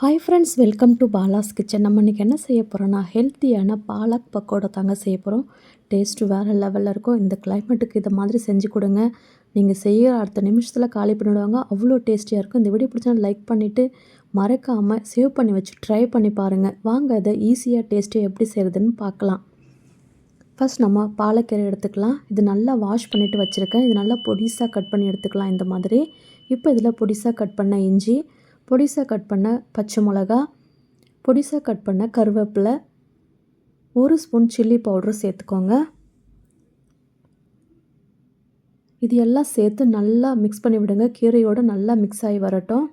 Hi friends, welcome to Bala's kitchen. நம்ம இன்றைக்கி என்ன செய்ய போகிறோன்னா ஹெல்த்தியான பாலக் பக்கோடா தாங்க செய்ய போகிறோம். டேஸ்ட்டு வேறு லெவலில் இருக்கும். இந்த கிளைமேட்டுக்கு இதை மாதிரி செஞ்சு கொடுங்க. நீங்கள் செய்கிற அடுத்த நிமிஷத்தில் காலி பண்ணிவிடுவாங்க. அவ்வளோ டேஸ்டியாக இருக்கும். இந்த வீடியோ பிடிச்சா லைக் பண்ணிவிட்டு மறக்காமல் சேவ் பண்ணி வச்சு ட்ரை பண்ணி பாருங்கள். வாங்க இதை ஈஸியாக டேஸ்ட்டியாக எப்படி செய்கிறதுன்னு பார்க்கலாம். ஃபஸ்ட் நம்ம பாலக்கீரை எடுத்துக்கலாம். இது நல்லா வாஷ் பண்ணிவிட்டு வச்சுருக்கேன். இது நல்லா பொடிசாக கட் பண்ணி எடுத்துக்கலாம் இந்த மாதிரி. இப்போ இதில் பொடிசாக கட் பண்ண இஞ்சி, பொடிசாக கட் பண்ண பச்சை மிளகா, பொடிசாக கட் பண்ண கருவேப்பிலை, 1 ஸ்பூன் சில்லி பவுடர் சேர்த்துக்கோங்க. இது எல்லாம் சேர்த்து நல்லா மிக்ஸ் பண்ணி விடுங்க. கீரையோடு நல்லா மிக்ஸ் ஆகி வரட்டும்.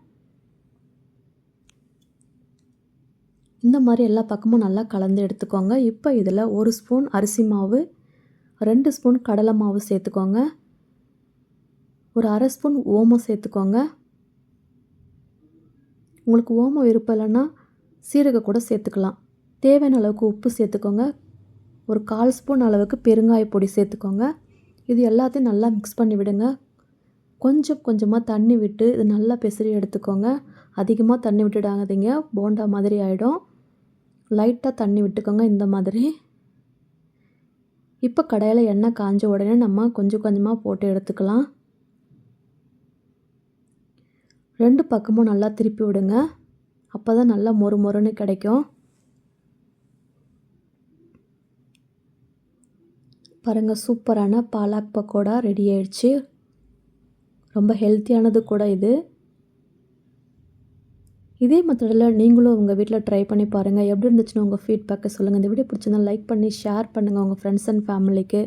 இந்த மாதிரி எல்லா பக்கமும் நல்லா கலந்து எடுத்துக்கோங்க. இப்போ இதில் 1 ஸ்பூன் அரிசி மாவு, 2 ஸ்பூன் கடலை மாவு சேர்த்துக்கோங்க. ஒரு அரை ஸ்பூன் ஓமம் சேர்த்துக்கோங்க. உங்களுக்கு ஓமம் விருப்பம் இல்லைன்னா சீரகம் கூட சேர்த்துக்கலாம். தேவையான அளவுக்கு உப்பு சேர்த்துக்கோங்க. ஒரு 1/4 ஸ்பூன் அளவுக்கு பெருங்காய பொடி சேர்த்துக்கோங்க. இது எல்லாத்தையும் நல்லா மிக்ஸ் பண்ணி விடுங்க. கொஞ்சம் கொஞ்சமாக தண்ணி விட்டு இது நல்லா பெசரி எடுத்துக்கோங்க. அதிகமாக தண்ணி விட்டுடாதீங்க, போண்டா மாதிரி ஆகிடும். லைட்டாக தண்ணி விட்டுக்கோங்க இந்த மாதிரி. இப்போ கடாயில் எண்ணெய் காஞ்ச உடனே நம்ம கொஞ்சம் கொஞ்சமாக போட்டு எடுத்துக்கலாம். 2 பக்கமும் நல்லா திருப்பி விடுங்க. அப்போ தான் நல்லா மொறு மொறுன்னு கிடைக்கும். பாருங்கள், சூப்பரான பாலக் பக்கோடா ரெடி ஆயிடுச்சு. ரொம்ப ஹெல்த்தியானது கூட இது. இதே மெத்தடில் நீங்களும் உங்கள் வீட்டில் ட்ரை பண்ணி பாருங்கள். எப்படி இருந்துச்சுன்னு உங்கள் ஃபீட்பேக்கை சொல்லுங்கள். இந்த வீடியோ பிடிச்சிருந்தா லைக் பண்ணி ஷேர் பண்ணுங்கள் உங்கள் ஃப்ரெண்ட்ஸ் அண்ட் ஃபேமிலிக்கு.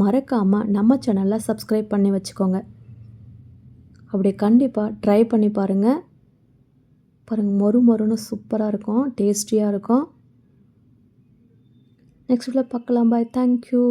மறக்காமல் நம்ம சேனலை சப்ஸ்கிரைப் பண்ணி வச்சுக்கோங்க. அப்படி கண்டிப்பாக ட்ரை பண்ணி பாருங்கள். பாருங்கள், மொறு மொறுன்னு சூப்பராக இருக்கும், டேஸ்டியாக இருக்கும். நெக்ஸ்ட் வீடியோவில் பார்க்கலாம். பாய், தேங்க்யூ.